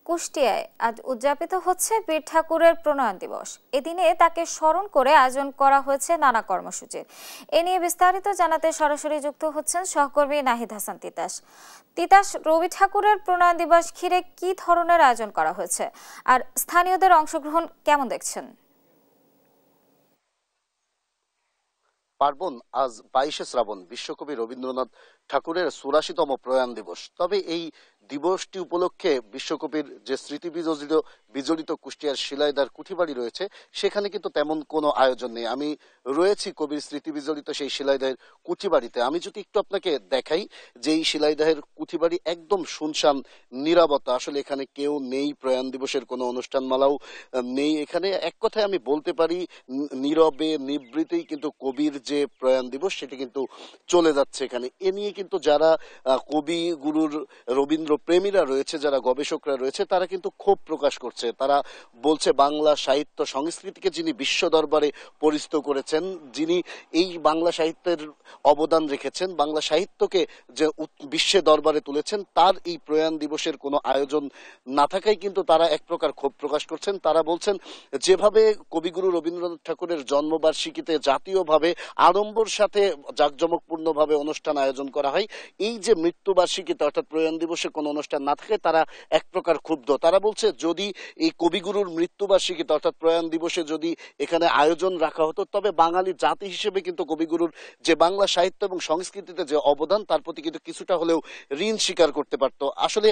কুষ্টিয়ায় আজ উদযাপিত হচ্ছে বীর ঠাকুরের প্রণয়ন দিবস। এদিনে তাকে স্মরণ করে আয়োজন করা হয়েছে নানা কর্মসূচি। এ নিয়ে বিস্তারিত জানাতে সরাসরি যুক্ত হচ্ছেন সহকর্মী নাহিদ হাসান তিতাস। তিতাস, রবি ঠাকুরের প্রণয়ন দিবস ঘিরে কি ধরনের আয়োজন করা হয়েছে আর স্থানীয়দের অংশগ্রহণ কেমন দেখছেন? পার্বণ, আজ 22শে শ্রাবণ বিশ্বকবি রবীন্দ্রনাথ ঠাকুরের 84তম প্রয়াণ দিবস। তবে এই দিবসটি উপলক্ষে বিশ্বকবির যে স্মৃতি বিজড়িত কুষ্টিয়ার শিলাইদার কুঠিবাড়ি রয়েছে, সেখানে কিন্তু তেমন কোনো আয়োজন নেই। আমি রয়েছি কবির স্মৃতি বিজড়িত সেই শিলাইদাহের কুঠিবাড়িতে। আমি যদি একটু আপনাকে দেখাই যে এই শিলাইদাহের কুঠিবাড়ি একদম শুনশান, নীরবতা। আসলে এখানে কেউ নেই, প্রয়াণ দিবসের কোনো অনুষ্ঠানমালাও নেই এখানে। এক কথায় আমি বলতে পারি নীরবে নিবৃতেই কিন্তু কবির যে প্রয়াণ দিবস সেটি কিন্তু চলে যাচ্ছে এখানে। এ নিয়ে কিন্তু যারা কবি গুরুর রবীন্দ্র প্রেমীরা রয়েছে, যারা গবেষকরা রয়েছে, তারা কিন্তু ক্ষোভ প্রকাশ করছে। তারা বলছে বাংলা সাহিত্য সংস্কৃতিকে যিনি বিশ্ব দরবারে পরিচিত করেছেন, যিনি এই বাংলা সাহিত্যের অবদান রেখেছেন, বাংলা সাহিত্যকে যে বিশ্বে দরবারে তুলেছেন, তার এই প্রয়াণ দিবসের কোনো আয়োজন না থাকায় কিন্তু তারা এক প্রকার ক্ষোভ প্রকাশ করছেন। তারা বলছেন যেভাবে কবিগুরু রবীন্দ্রনাথ ঠাকুরের জন্মবার্ষিকীতে জাতীয়ভাবে আড়ম্বর সাথে জাঁকজমকপূর্ণভাবে অনুষ্ঠান আয়োজন করা হয়, এই যে মৃত্যুবার্ষিকীতে অর্থাৎ প্রয়াণ দিবসে কোনো অনুষ্ঠান না থাকে, তারা এক প্রকার ক্ষুব্ধ। তারা বলছে যদি এই কবিগুরুর মৃত্যুবার্ষিকীতে অর্থাৎ প্রয়াণ দিবসে যদি এখানে আয়োজন রাখা হতো, তবে বাঙালি জাতি হিসেবে কিন্তু কবিগুরুর যে বাংলা সাহিত্য এবং সংস্কৃতিতে যে অবদান, তার প্রতি কিন্তু কিছুটা হলেও ঋণ স্বীকার করতে পারত। আসলে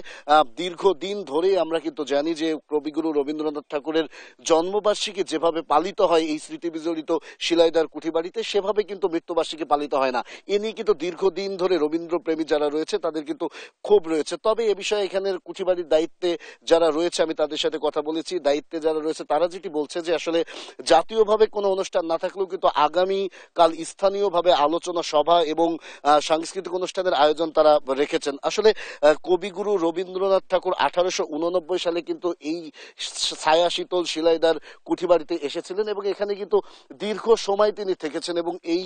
দীর্ঘদিন ধরে আমরা কিন্তু জানি যে কবিগুরু রবীন্দ্রনাথ ঠাকুরের জন্মবার্ষিকী যেভাবে পালিত হয় এই স্মৃতি বিজড়িত শিলাইদার কুঠিবাড়িতে, সেভাবে কিন্তু মৃত্যুবার্ষিকী পালিত হয় না। এ নিয়ে কিন্তু দীর্ঘদিন ধরে রবীন্দ্র প্রেমী যারা রয়েছে তাদের কিন্তু ক্ষোভ রয়েছে। তবে এ বিষয়ে এখানের কুঠিবাড়ির দায়িত্বে যারা রয়েছে, আমি তাদের সাথে কথা বলেছি, দায়িত্বে যারা রয়েছে তারা যেটি বলছে যে আসলে জাতীয়ভাবে কোনো অনুষ্ঠান না থাকলেও কিন্তু আগামী কাল স্থানীয়ভাবে আলোচনা সভা এবং সাংস্কৃতিক অনুষ্ঠানের আয়োজন তারা রেখেছেন। আসলে কবিগুরু রবীন্দ্রনাথ ঠাকুর 1889 সালে কিন্তু এই ছায়া শীতল শিলাইদার কুঠিবাড়িতে এসেছিলেন এবং এখানে কিন্তু দীর্ঘ সময় তিনি থেকেছেন এবং এই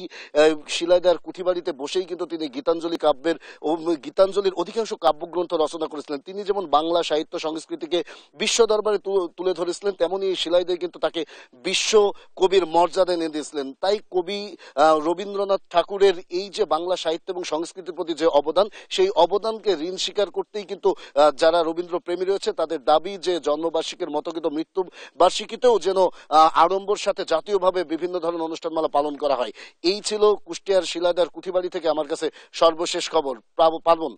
শিলাইদার কুঠিবাড়িতে বসেই কিন্তু তিনি গীতাঞ্জলির অধিকাংশ কাব্যগ্রন্থ রচনা করেছিলেন। তিনি যেমন বাংলা সাহিত্য সংস্কৃতিকে বিশ্ব দরবারে তুলে ধরেছিলেন, তেমনি এই শিলাইদায় কিন্তু তাকে বিশ্ব কবির মর্যাদা এনে দিয়েছিলেন। তাই কবি রবীন্দ্রনাথ ঠাকুরের এই যে বাংলা সাহিত্য এবং সংস্কৃতির প্রতি যে অবদান, সেই অবদানকে ঋণ স্বীকার করতেই কিন্তু যারা রবীন্দ্র প্রেমী রয়েছে তাদের দাবি যে জন্মবার্ষিকীর মতো কিন্তু মৃত্যু বার্ষিকীতেও যেন আড়ম্বর সাথে জাতীয়ভাবে বিভিন্ন ধরনের অনুষ্ঠানমালা পালন করা হয়। এই ছিল কুষ্টিয়ার শিলাইদার কুঠিবাড়ি থেকে আমার কাছে সর্বশেষ খবর। পার্বণ।